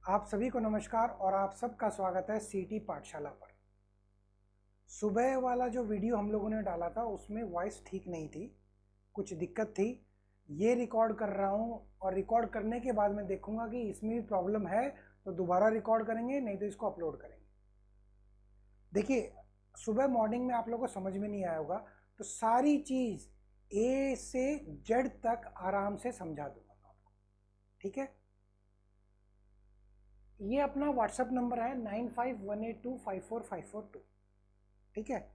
आप सभी को नमस्कार और आप सबका स्वागत है सीटी पाठशाला पर। सुबह वाला जो वीडियो हम लोगों ने डाला था उसमें वॉइस ठीक नहीं थी, कुछ दिक्कत थी। ये रिकॉर्ड कर रहा हूँ और रिकॉर्ड करने के बाद मैं देखूंगा कि इसमें भी प्रॉब्लम है तो दोबारा रिकॉर्ड करेंगे, नहीं तो इसको अपलोड करेंगे। देखिए, सुबह मॉर्निंग में आप लोगों को समझ में नहीं आया होगा तो सारी चीज़ ए से जेड तक आराम से समझा दूंगा आपको, ठीक है। ये अपना व्हाट्सएप नंबर है 9518254542, ठीक है।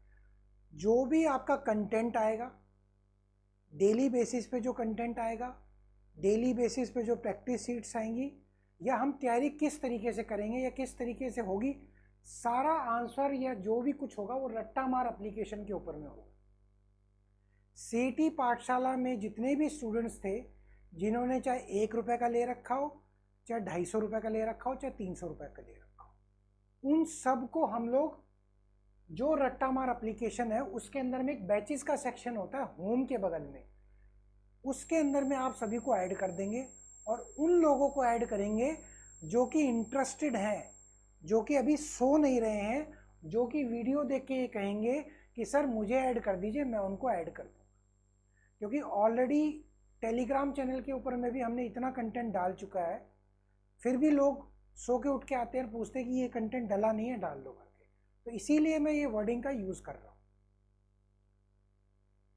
जो भी आपका कंटेंट आएगा, डेली बेसिस पे जो कंटेंट आएगा, डेली बेसिस पे जो प्रैक्टिस शीट्स आएंगी, या हम तैयारी किस तरीके से करेंगे या किस तरीके से होगी, सारा आंसर या जो भी कुछ होगा वो रट्टा मार एप्लीकेशन के ऊपर में होगा। सीटी पाठशाला में जितने भी स्टूडेंट्स थे जिन्होंने चाहे 1 रुपये का ले रखा हो, चाहे 250 रुपये का ले रखा हो, चाहे 300 रुपये का ले रखा हो, उन सब को हम लोग जो रट्टा मार एप्लीकेशन है उसके अंदर में एक बैचेस का सेक्शन होता है होम के बगल में, उसके अंदर में आप सभी को ऐड कर देंगे और उन लोगों को ऐड करेंगे जो कि इंटरेस्टेड हैं, जो कि अभी सो नहीं रहे हैं, जो कि वीडियो देख के ये कहेंगे कि सर मुझे ऐड कर दीजिए, मैं उनको ऐड कर दूँगा। क्योंकि ऑलरेडी टेलीग्राम चैनल के ऊपर में भी हमने इतना कंटेंट डाल चुका है, फिर भी लोग सो के उठ के आते हैं और पूछते हैं कि ये कंटेंट डला नहीं है, डाल दो करके। तो इसीलिए मैं ये वर्डिंग का यूज़ कर रहा हूँ।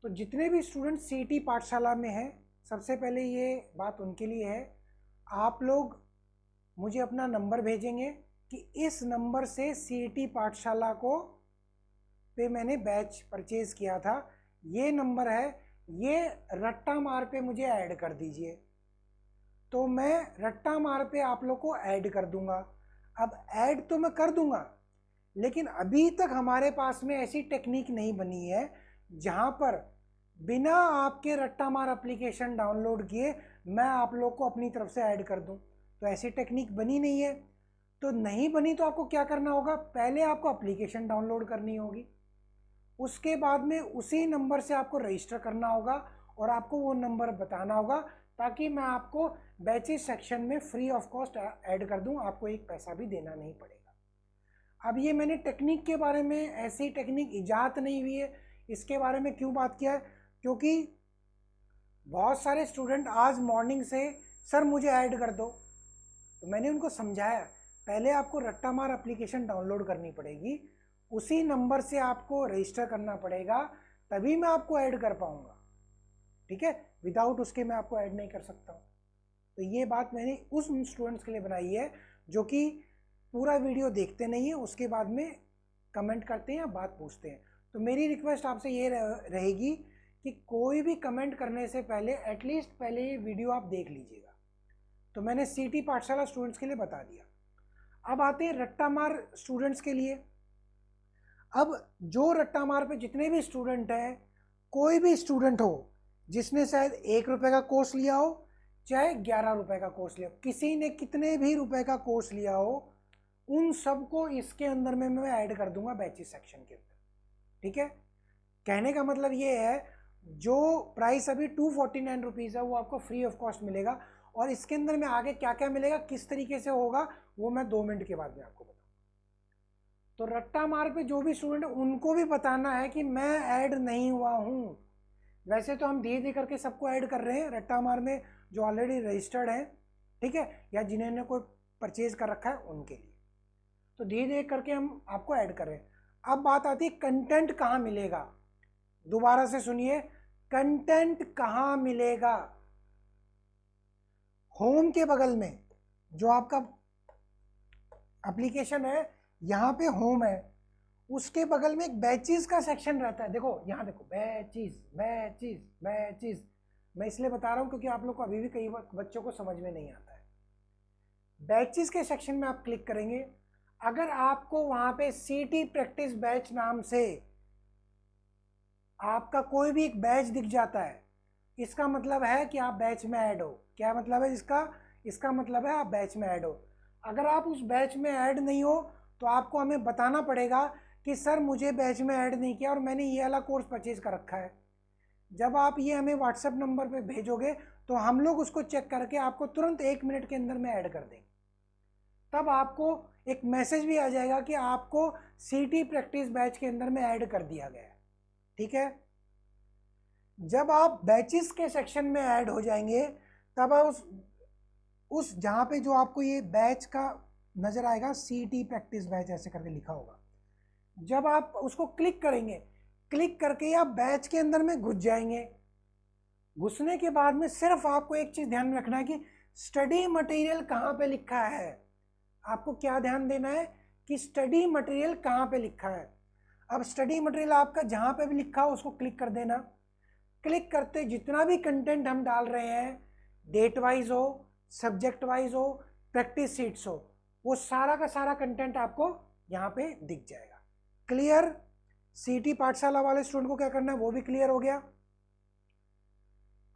तो जितने भी स्टूडेंट सीटी पाठशाला में हैं, सबसे पहले ये बात उनके लिए है, आप लोग मुझे अपना नंबर भेजेंगे कि इस नंबर से सीटी पाठशाला को पे मैंने बैच परचेज़ किया था, ये नंबर है, ये रट्टा मार पे मुझे ऐड कर दीजिए। तो मैं रट्टा मार पे आप लोग को ऐड कर दूंगा। अब ऐड तो मैं कर दूंगा, लेकिन अभी तक हमारे पास में ऐसी टेक्निक नहीं बनी है जहां पर बिना आपके रट्टा मार एप्लीकेशन डाउनलोड किए मैं आप लोग को अपनी तरफ से ऐड कर दूं। तो ऐसी टेक्निक बनी नहीं है। तो नहीं बनी तो आपको क्या करना होगा, पहले आपको एप्लीकेशन डाउनलोड करनी होगी, उसके बाद में उसी नंबर से आपको रजिस्टर करना होगा और आपको वो नंबर बताना होगा ताकि मैं आपको बैचेस सेक्शन में फ्री ऑफ कॉस्ट ऐड कर दूं, आपको एक पैसा भी देना नहीं पड़ेगा। अब ये मैंने टेक्निक के बारे में, ऐसी टेक्निक इजाद नहीं हुई है, इसके बारे में क्यों बात किया है, क्योंकि बहुत सारे स्टूडेंट आज मॉर्निंग से सर मुझे ऐड कर दो, तो मैंने उनको समझाया पहले आपको रट्टा मार एप्लीकेशन डाउनलोड करनी पड़ेगी, उसी नंबर से आपको रजिस्टर करना पड़ेगा, तभी मैं आपको ऐड कर पाऊंगा, ठीक है। विदाउट उसके मैं आपको ऐड नहीं कर सकता हूँ। तो ये बात मैंने उस स्टूडेंट्स के लिए बनाई है जो कि पूरा वीडियो देखते नहीं है, उसके बाद में कमेंट करते हैं या बात पूछते हैं। तो मेरी रिक्वेस्ट आपसे ये रहेगी कि कोई भी कमेंट करने से पहले एटलीस्ट पहले ये वीडियो आप देख लीजिएगा। तो मैंने सीटी पाठशाला स्टूडेंट्स के लिए बता दिया। अब आते हैं रट्टा मार स्टूडेंट्स के लिए। अब जो रट्टा मार पे जितने भी स्टूडेंट हैं, कोई भी स्टूडेंट हो जिसने शायद 1 रुपये का कोर्स लिया हो, चाहे 11 रुपये का कोर्स लिया हो, किसी ने कितने भी रुपए का कोर्स लिया हो, उन सबको इसके अंदर में मैं ऐड कर दूंगा बैचेस सेक्शन के अंदर, ठीक है। कहने का मतलब ये है, जो प्राइस अभी 249 रुपीज़ है वो आपको फ्री ऑफ कॉस्ट मिलेगा, और इसके अंदर में आगे क्या क्या मिलेगा, किस तरीके से होगा, वो मैं 2 मिनट के बाद में आपको बताऊँगा। तो रट्टा मार पे जो भी स्टूडेंट है उनको भी बताना है कि मैं ऐड नहीं हुआ हूँ। वैसे तो हम धीरे धीरे करके सबको ऐड कर रहे हैं रट्टा मार में, जो ऑलरेडी रजिस्टर्ड है, ठीक है, या जिन्होंने कोई परचेज कर रखा है उनके लिए। तो धीरे धीरे करके हम आपको ऐड कर रहे हैं। अब बात आती है कंटेंट कहाँ मिलेगा। दोबारा से सुनिए, कंटेंट कहाँ मिलेगा। होम के बगल में जो आपका एप्लीकेशन है, यहाँ पे होम है, उसके बगल में एक बैचेस का सेक्शन रहता है। देखो यहाँ देखो, बैचेस बैचेस बैचेस। मैं इसलिए बता रहा हूँ क्योंकि आप लोग को अभी भी कई बच्चों को समझ में नहीं आता है। बैचेस के सेक्शन में आप क्लिक करेंगे, अगर आपको वहाँ पे सीटी प्रैक्टिस बैच नाम से आपका कोई भी एक बैच दिख जाता है, इसका मतलब है कि आप बैच में ऐड हो। क्या मतलब है इसका, इसका मतलब है आप बैच में ऐड हो। अगर आप उस बैच में ऐड नहीं हो तो आपको हमें बताना पड़ेगा कि सर मुझे बैच में ऐड नहीं किया और मैंने ये वाला कोर्स परचेज कर रखा है। जब आप ये हमें व्हाट्सएप नंबर पे भेजोगे तो हम लोग उसको चेक करके आपको तुरंत 1 मिनट के अंदर में ऐड कर देंगे। तब आपको एक मैसेज भी आ जाएगा कि आपको सीटी प्रैक्टिस बैच के अंदर में ऐड कर दिया गया है। ठीक है, जब आप बैचेस के सेक्शन में ऐड हो जाएंगे तब आप उस जहाँ पे जो आपको ये बैच का नज़र आएगा, सीटी प्रैक्टिस बैच ऐसे करके लिखा होगा, जब आप उसको क्लिक करेंगे, क्लिक करके आप बैच के अंदर में घुस जाएंगे। घुसने के बाद में सिर्फ आपको एक चीज़ ध्यान में रखना है कि स्टडी मटेरियल कहाँ पे लिखा है। आपको क्या ध्यान देना है कि स्टडी मटेरियल कहाँ पे लिखा है। अब स्टडी मटेरियल आपका जहाँ पे भी लिखा हो उसको क्लिक कर देना। क्लिक करते जितना भी कंटेंट हम डाल रहे हैं, डेट वाइज हो, सब्जेक्ट वाइज हो, प्रैक्टिस शीट्स हो, वो सारा का सारा कंटेंट आपको यहाँ पे दिख जाएगा। क्लियर? सीटी पाठशाला वाले स्टूडेंट को क्या करना है वो भी क्लियर हो गया।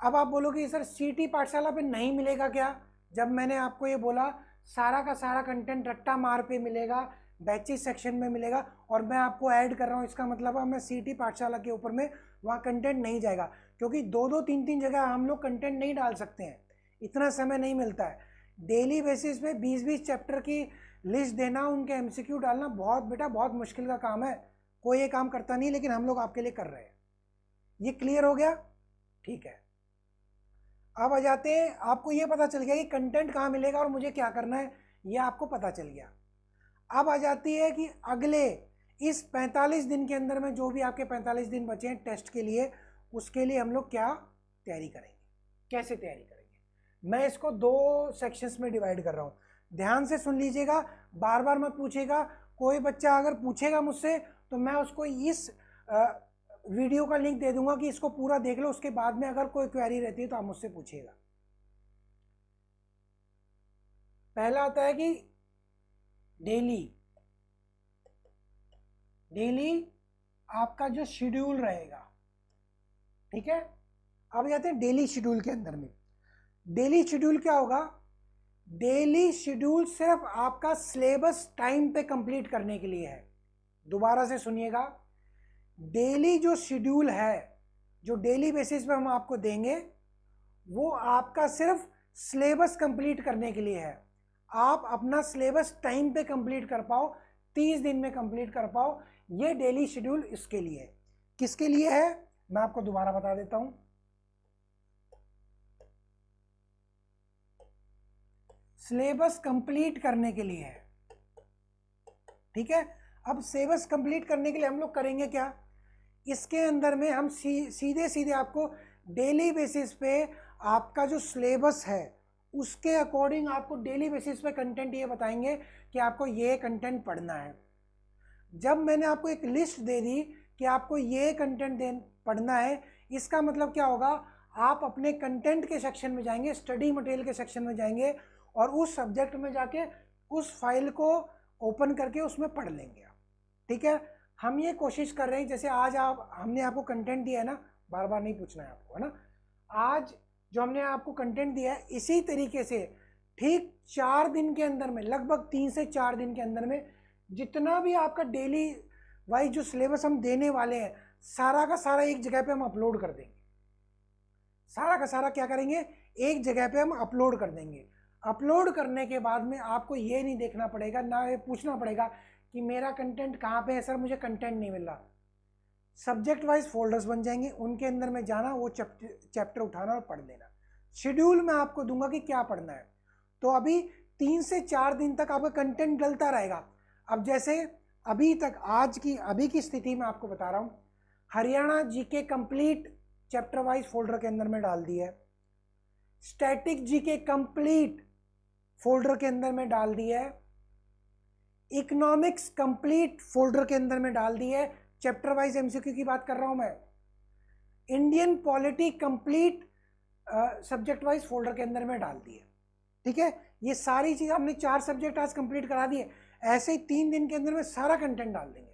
अब आप बोलोगे सर सीटी पाठशाला पे नहीं मिलेगा क्या? जब मैंने आपको ये बोला सारा का सारा कंटेंट रट्टा मार पे मिलेगा, बैचेस सेक्शन में मिलेगा, और मैं आपको ऐड कर रहा हूँ, इसका मतलब है मैं सीटी पाठशाला के ऊपर में वहाँ कंटेंट नहीं जाएगा, क्योंकि दो दो तीन तीन जगह हम लोग कंटेंट नहीं डाल सकते हैं, इतना समय नहीं मिलता है। डेली बेसिस पे 20-20 चैप्टर की लिस्ट देना, उनके एमसीक्यू डालना बहुत बेटा बहुत मुश्किल का काम है। कोई ये काम करता नहीं, लेकिन हम लोग आपके लिए कर रहे हैं। ये क्लियर हो गया? ठीक है, अब आ जाते हैं, आपको ये पता चल गया कि कंटेंट कहाँ मिलेगा और मुझे क्या करना है, ये आपको पता चल गया। अब आ जाती है कि अगले इस 45 दिन के अंदर में जो भी आपके 45 दिन बचे हैं टेस्ट के लिए, उसके लिए हम लोग क्या तैयारी करेंगे, कैसे तैयारी करेंगे। मैं इसको 2 सेक्शंस में डिवाइड कर रहा हूँ, ध्यान से सुन लीजिएगा, बार बार मत पूछेगा। कोई बच्चा अगर पूछेगा मुझसे तो मैं उसको इस वीडियो का लिंक दे दूंगा कि इसको पूरा देख लो, उसके बाद में अगर कोई क्वेरी रहती है तो आप मुझसे पूछिएगा। पहला आता है कि डेली आपका जो शेड्यूल रहेगा। ठीक है, अब जाते हैं डेली शेड्यूल के अंदर में। डेली शेड्यूल क्या होगा? डेली शेड्यूल सिर्फ आपका सिलेबस टाइम पे कंप्लीट करने के लिए है। दोबारा से सुनिएगा, डेली जो शेड्यूल है, जो डेली बेसिस पे हम आपको देंगे, वो आपका सिर्फ सिलेबस कंप्लीट करने के लिए है। आप अपना सिलेबस टाइम पे कंप्लीट कर पाओ, 30 दिन में कंप्लीट कर पाओ, ये डेली शेड्यूल इसके लिए है। किसके लिए है मैं आपको दोबारा बता देता हूं। सिलेबस कंप्लीट करने के लिए है। ठीक है, अब सिलेबस कंप्लीट करने के लिए हम लोग करेंगे क्या, इसके अंदर में हम सीधे सीधे आपको डेली बेसिस पे आपका जो सिलेबस है उसके अकॉर्डिंग आपको डेली बेसिस पे कंटेंट ये बताएंगे कि आपको ये कंटेंट पढ़ना है। जब मैंने आपको एक लिस्ट दे दी कि आपको ये कंटेंट पढ़ना है, इसका मतलब क्या होगा, आप अपने कंटेंट के सेक्शन में जाएंगे, स्टडी मटेरियल के सेक्शन में जाएंगे और उस सब्जेक्ट में जाके उस फाइल को ओपन करके उसमें पढ़ लेंगे आप। ठीक है, हम ये कोशिश कर रहे हैं, जैसे आज हमने आपको कंटेंट दिया है ना, बार बार नहीं पूछना है आपको, है ना। आज जो हमने आपको कंटेंट दिया है, इसी तरीके से ठीक 4 दिन के अंदर में, लगभग 3 से 4 दिन के अंदर में, जितना भी आपका डेली वाइज जो सिलेबस हम देने वाले हैं, सारा का सारा एक जगह पे हम अपलोड कर देंगे। सारा का सारा क्या करेंगे, एक जगह पे हम अपलोड कर देंगे। अपलोड करने के बाद में आपको ये नहीं देखना पड़ेगा, ना ये पूछना पड़ेगा कि मेरा कंटेंट कहाँ पे है सर, मुझे कंटेंट नहीं मिल रहा। सब्जेक्ट वाइज फोल्डर्स बन जाएंगे, उनके अंदर में जाना, वो चैप्टर उठाना और पढ़ लेना। शेड्यूल मैं आपको दूंगा कि क्या पढ़ना है। तो अभी 3 से 4 दिन तक आपका कंटेंट डलता रहेगा। अब जैसे अभी तक अभी की स्थिति में आपको बता रहा हूँ, Haryana GK complete chapter wise folder के अंदर में डाल दिया है, स्टैटिक जीके कंप्लीट फोल्डर के अंदर में डाल दिया है, इकोनॉमिक्स कंप्लीट फोल्डर के अंदर में डाल दिया है, चैप्टर वाइज एमसीक्यू की बात कर रहा हूं मैं, Indian polity complete subject wise folder के अंदर में डाल दिया। ठीक है, ये सारी चीज़ हमने 4 सब्जेक्ट आज कंप्लीट करा दिए। ऐसे ही 3 दिन के अंदर में सारा कंटेंट डाल देंगे।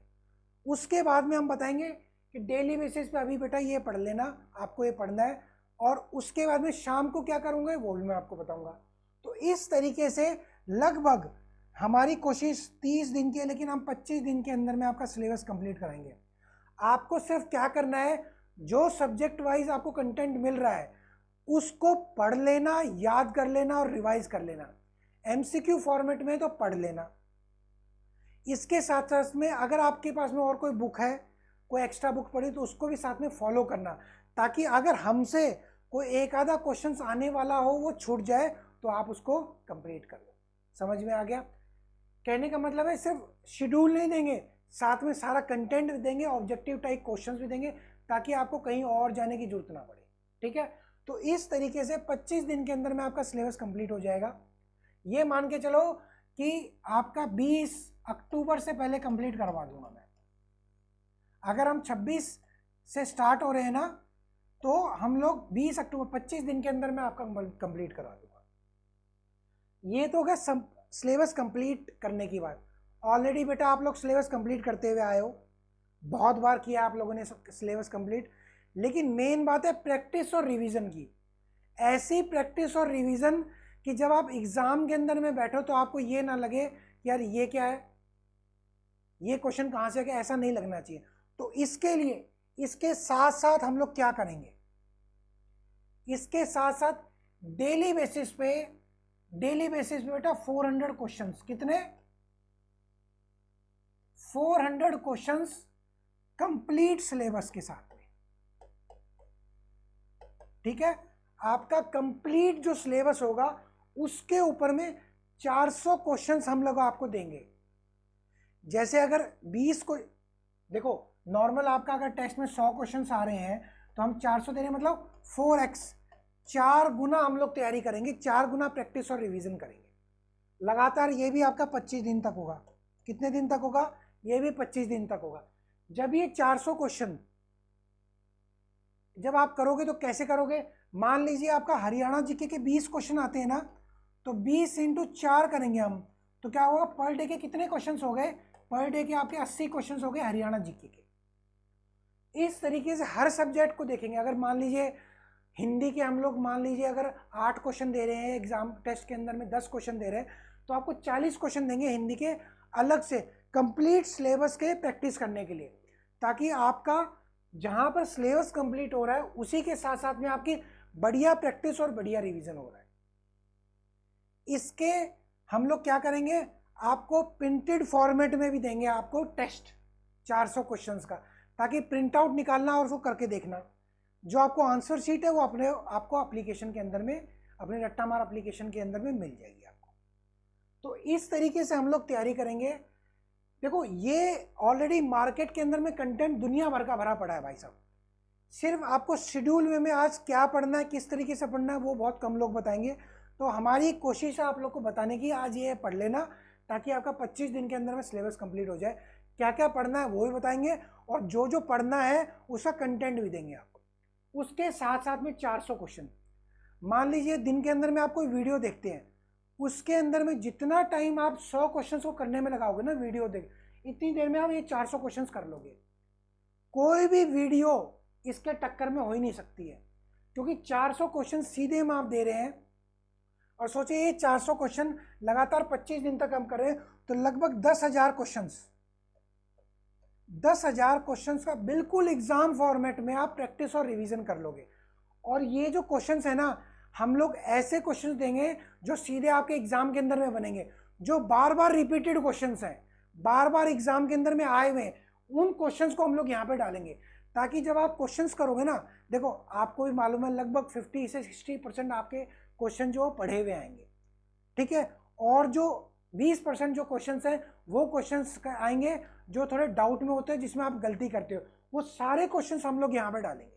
उसके बाद में हम बताएंगे कि डेली बेसिस पे अभी बेटा ये पढ़ लेना, आपको ये पढ़ना है, और उसके बाद में शाम को क्या करूँगा वो भी मैं आपको बताऊँगा। तो इस तरीके से लगभग हमारी कोशिश 30 दिन की है, लेकिन हम 25 दिन के अंदर में आपका सिलेबस कंप्लीट कराएंगे। आपको सिर्फ क्या करना है, जो सब्जेक्ट वाइज आपको कंटेंट मिल रहा है उसको पढ़ लेना, याद कर लेना और रिवाइज कर लेना। MCQ फॉर्मेट में तो पढ़ लेना। इसके साथ साथ में अगर आपके पास में और कोई बुक है, कोई एक्स्ट्रा बुक पढ़ी, तो उसको भी साथ में फॉलो करना, ताकि अगर हमसे कोई एक आधा क्वेश्चंस आने वाला हो वो छूट जाए तो आप उसको कंप्लीट कर लो। समझ में आ गया? कहने का मतलब है सिर्फ शेड्यूल नहीं देंगे, साथ में सारा कंटेंट भी देंगे, ऑब्जेक्टिव टाइप क्वेश्चंस भी देंगे, ताकि आपको कहीं और जाने की जरूरत ना पड़े। ठीक है, तो इस तरीके से 25 दिन के अंदर में आपका सिलेबस कंप्लीट हो जाएगा। ये मान के चलो कि आपका 20 अक्टूबर से पहले कंप्लीट करवा दूंगा मैं। अगर हम 26 से स्टार्ट हो रहे हैं ना, तो हम लोग 20 अक्टूबर 25 दिन के अंदर में आपका कंप्लीट करवा दूंगा। ये तो होगा सिलेबस कंप्लीट करने की बात। ऑलरेडी बेटा आप लोग सिलेबस कंप्लीट करते हुए आए हो, बहुत बार किया आप लोगों ने सिलेबस कंप्लीट, लेकिन मेन बात है प्रैक्टिस और रिवीजन की। ऐसी प्रैक्टिस और रिवीजन कि जब आप एग्जाम के अंदर में बैठो तो आपको ये ना लगे यार ये क्या है, ये क्वेश्चन कहाँ से गया, ऐसा नहीं लगना चाहिए। तो इसके लिए इसके साथ साथ हम लोग क्या करेंगे, इसके साथ साथ डेली बेसिस पे बेटा 400 क्वेश्चंस, कितने 400 क्वेश्चंस कंप्लीट सिलेबस के साथ में। ठीक है, आपका कंप्लीट जो सिलेबस होगा उसके ऊपर में 400 क्वेश्चंस हम लोग आपको देंगे। जैसे अगर 20 को देखो, नॉर्मल आपका अगर टेस्ट में 100 क्वेश्चंस आ रहे हैं तो हम 400 दे रहे हैं, मतलब 4x, 4 गुना हम लोग तैयारी करेंगे, 4 गुना प्रैक्टिस और रिवीजन करेंगे लगातार। ये भी आपका 25 दिन तक होगा। कितने दिन तक होगा? ये भी 25 दिन तक होगा। जब ये 400 क्वेश्चन जब आप करोगे तो कैसे करोगे? मान लीजिए आपका हरियाणा जीके के 20 क्वेश्चन आते हैं ना, तो 20 × 4 करेंगे हम, तो क्या होगा, पर डे के कितने क्वेश्चंस हो गए? पर डे के आपके 80 क्वेश्चंस हो गए हरियाणा जीके के। इस तरीके से हर सब्जेक्ट को देखेंगे। अगर मान लीजिए हिंदी के हम लोग मान लीजिए अगर 8 क्वेश्चन दे रहे हैं, एग्जाम टेस्ट के अंदर में 10 क्वेश्चन दे रहे हैं, तो आपको 40 क्वेश्चन देंगे हिंदी के अलग से कंप्लीट सिलेबस के प्रैक्टिस करने के लिए, ताकि आपका जहां पर सिलेबस कंप्लीट हो रहा है उसी के साथ साथ में आपकी बढ़िया प्रैक्टिस और बढ़िया रिवीजन हो रहा है। इसके हम लोग क्या करेंगे, आपको प्रिंटेड फॉर्मेट में भी देंगे आपको टेस्ट 400 क्वेश्चंस का, ताकि प्रिंट आउट निकालना और उसको करके देखना। जो आपको आंसर शीट है वो आपको एप्लीकेशन के अंदर में, अपने रट्टा मार एप्लीकेशन के अंदर में मिल जाएगी आपको। तो इस तरीके से हम लोग तैयारी करेंगे। देखो ये ऑलरेडी मार्केट के अंदर में कंटेंट दुनिया भर का भरा पड़ा है भाई साहब। सिर्फ आपको शेड्यूल में आज क्या पढ़ना है, किस तरीके से पढ़ना है, वो बहुत कम लोग बताएंगे। तो हमारी कोशिश है आप लोग को बताने की, आज ये पढ़ लेना, ताकि आपका 25 दिन के अंदर में सिलेबस कंप्लीट हो जाए। क्या क्या पढ़ना है वो भी बताएंगे, और जो जो पढ़ना है उसका कंटेंट भी देंगे आपको। उसके साथ साथ में 400 क्वेश्चन, मान लीजिए दिन के अंदर में आप कोई वीडियो देखते हैं, उसके अंदर में जितना टाइम आप 100 क्वेश्चन को करने में लगाओगे ना, वीडियो देख, इतनी देर में आप ये 400 क्वेश्चन कर लोगे। कोई भी वीडियो इसके टक्कर में हो ही नहीं सकती है, क्योंकि 400 क्वेश्चन सीधे हम आप दे रहे हैं। और सोचिए ये 400 क्वेश्चन लगातार 25 दिन तक हम कर रहे हैं, तो लगभग 10,000 क्वेश्चंस, 10,000 क्वेश्चंस का बिल्कुल एग्जाम फॉर्मेट में आप प्रैक्टिस और रिवीजन कर लोगे। और ये जो क्वेश्चंस है ना, हम लोग ऐसे क्वेश्चंस देंगे जो सीधे आपके एग्जाम के अंदर में बनेंगे, जो बार बार रिपीटेड क्वेश्चंस हैं, बार बार एग्जाम के अंदर में आए हुए, उन क्वेश्चंस को हम लोग यहाँ पे डालेंगे, ताकि जब आप क्वेश्चंस करोगे ना, देखो आपको भी मालूम है लगभग 50 से 60% आपके क्वेश्चन जो पढ़े हुए आएंगे। ठीक है, और जो 20% जो क्वेश्चंस हैं वो क्वेश्चंस आएंगे जो थोड़े डाउट में होते हैं, जिसमें आप गलती करते हो, वो सारे क्वेश्चंस हम लोग यहाँ पे डालेंगे।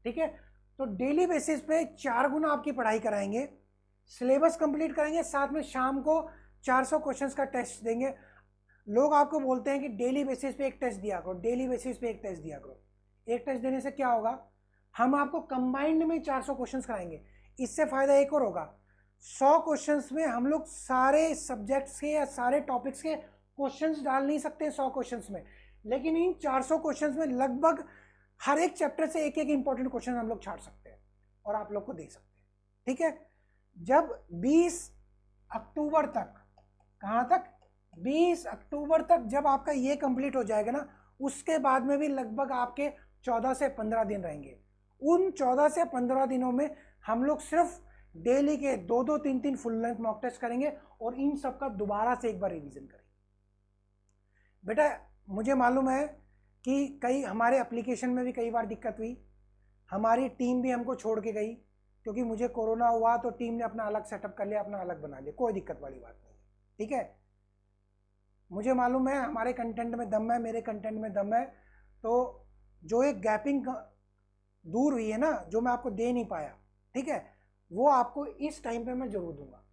ठीक है, तो डेली बेसिस पे 4 गुना आपकी पढ़ाई कराएंगे, सिलेबस कंप्लीट करेंगे, साथ में शाम को 400 क्वेश्चंस का टेस्ट देंगे। लोग आपको बोलते हैं कि डेली बेसिस पे एक टेस्ट दिया करो, डेली बेसिस पे एक टेस्ट दिया करो। एक टेस्ट देने से क्या होगा, हम आपको कंबाइंड में 400 क्वेश्चंस कराएंगे। इससे फायदा एक और होगा, 100 क्वेश्चंस में हम लोग सारे सब्जेक्ट्स के या सारे टॉपिक्स के क्वेश्चंस डाल नहीं सकते 100 क्वेश्चंस में, लेकिन इन 400 क्वेश्चंस में लगभग हर एक चैप्टर से एक एक इंपॉर्टेंट क्वेश्चन हम लोग छाड़ सकते हैं और आप लोग को दे सकते हैं। ठीक है, जब 20 अक्टूबर तक, कहाँ तक, 20 अक्टूबर तक जब आपका ये कंप्लीट हो जाएगा ना, उसके बाद में भी लगभग आपके 14 से 15 दिन रहेंगे। उन 14 से 15 दिनों में हम लोग सिर्फ डेली के 2-2 3-3 फुल लेंथ मॉक टेस्ट करेंगे और इन सब का दोबारा से एक बार रिवीजन करेंगे। बेटा मुझे मालूम है कि कई हमारे एप्लीकेशन में भी कई बार दिक्कत हुई, हमारी टीम भी हमको छोड़ के गई, क्योंकि मुझे कोरोना हुआ तो टीम ने अपना अलग सेटअप कर लिया, अपना अलग बना लिया, कोई दिक्कत वाली बात नहीं है, ठीक है। मुझे मालूम है हमारे कंटेंट में दम है, मेरे कंटेंट में दम है, तो जो एक गैपिंग दूर हुई है ना, जो मैं आपको दे नहीं पाया, ठीक है, वो आपको इस टाइम पे मैं जरूर दूंगा,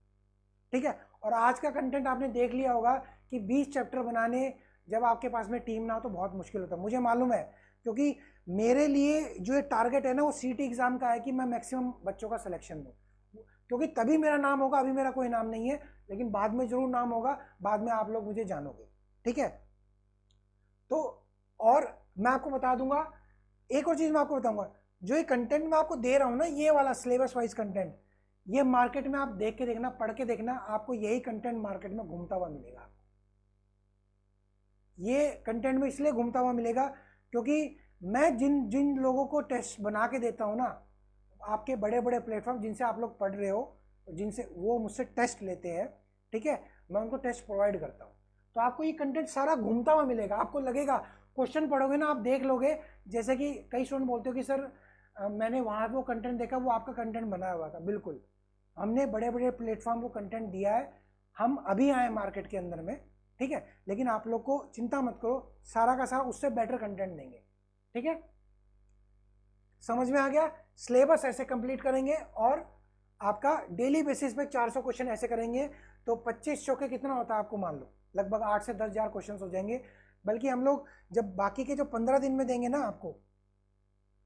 ठीक है। और आज का कंटेंट आपने देख लिया होगा कि 20 चैप्टर बनाने जब आपके पास में टीम ना हो तो बहुत मुश्किल होता है, मुझे मालूम है, क्योंकि मेरे लिए जो एक टारगेट है ना वो सीटी एग्जाम का है कि मैं मैक्सिमम बच्चों का सिलेक्शन दूँ, क्योंकि तभी मेरा नाम होगा। अभी मेरा कोई नाम नहीं है, लेकिन बाद में जरूर नाम होगा, बाद में आप लोग मुझे जानोगे, ठीक है। तो और मैं आपको बता दूंगा, एक और चीज मैं आपको बताऊंगा, जो ये कंटेंट मैं आपको दे रहा हूं ना, ये वाला सिलेबस वाइज कंटेंट, ये मार्केट में आप देख के देखना, पढ़ के देखना, आपको यही कंटेंट मार्केट में घूमता हुआ मिलेगा। आपको ये कंटेंट में इसलिए घूमता हुआ मिलेगा क्योंकि मैं जिन जिन लोगों को टेस्ट बना के देता हूं ना, आपके बड़े बड़े प्लेटफॉर्म जिनसे आप लोग पढ़ रहे हो, जिनसे वो मुझसे टेस्ट लेते हैं, ठीक है, मैं उनको टेस्ट प्रोवाइड करता हूँ, तो आपको ये कंटेंट सारा घूमता हुआ मिलेगा। आपको लगेगा, क्वेश्चन पढ़ोगे ना, आप देख लोगे, जैसे कि कई स्टूडेंट बोलते हो कि सर मैंने वहाँ वो कंटेंट देखा, वो आपका कंटेंट बनाया हुआ था। बिल्कुल, हमने बड़े बड़े प्लेटफॉर्म को कंटेंट दिया है, हम अभी आए मार्केट के अंदर में, ठीक है, लेकिन आप लोग को चिंता मत करो, सारा का सारा उससे बेटर कंटेंट देंगे, ठीक है। समझ में आ गया? सिलेबस ऐसे कंप्लीट करेंगे और आपका डेली बेसिस पे 400 क्वेश्चन ऐसे करेंगे, तो 25 चौके कितना होता है आपको मान लो, लगभग 8 से 10 हज़ार क्वेश्चन हो जाएंगे। बल्कि हम लोग जब बाकी के जो 15 दिन में देंगे ना, आपको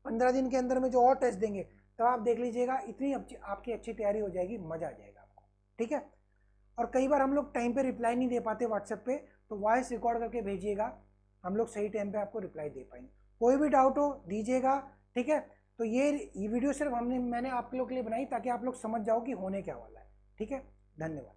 15 दिन के अंदर में जो और टेस्ट देंगे, तब आप देख लीजिएगा, इतनी आपकी अच्छी तैयारी हो जाएगी, मजा आ जाएगा आपको, ठीक है। और कई बार हम लोग टाइम पे रिप्लाई नहीं दे पाते व्हाट्सएप पे, तो वॉइस रिकॉर्ड करके भेजिएगा, हम लोग सही टाइम पे आपको रिप्लाई दे पाएंगे। कोई भी डाउट हो दीजिएगा, ठीक है। तो ये वीडियो सिर्फ मैंने आप लोग के लिए बनाई ताकि आप लोग समझ जाओ कि होने क्या वाला है, ठीक है। धन्यवाद।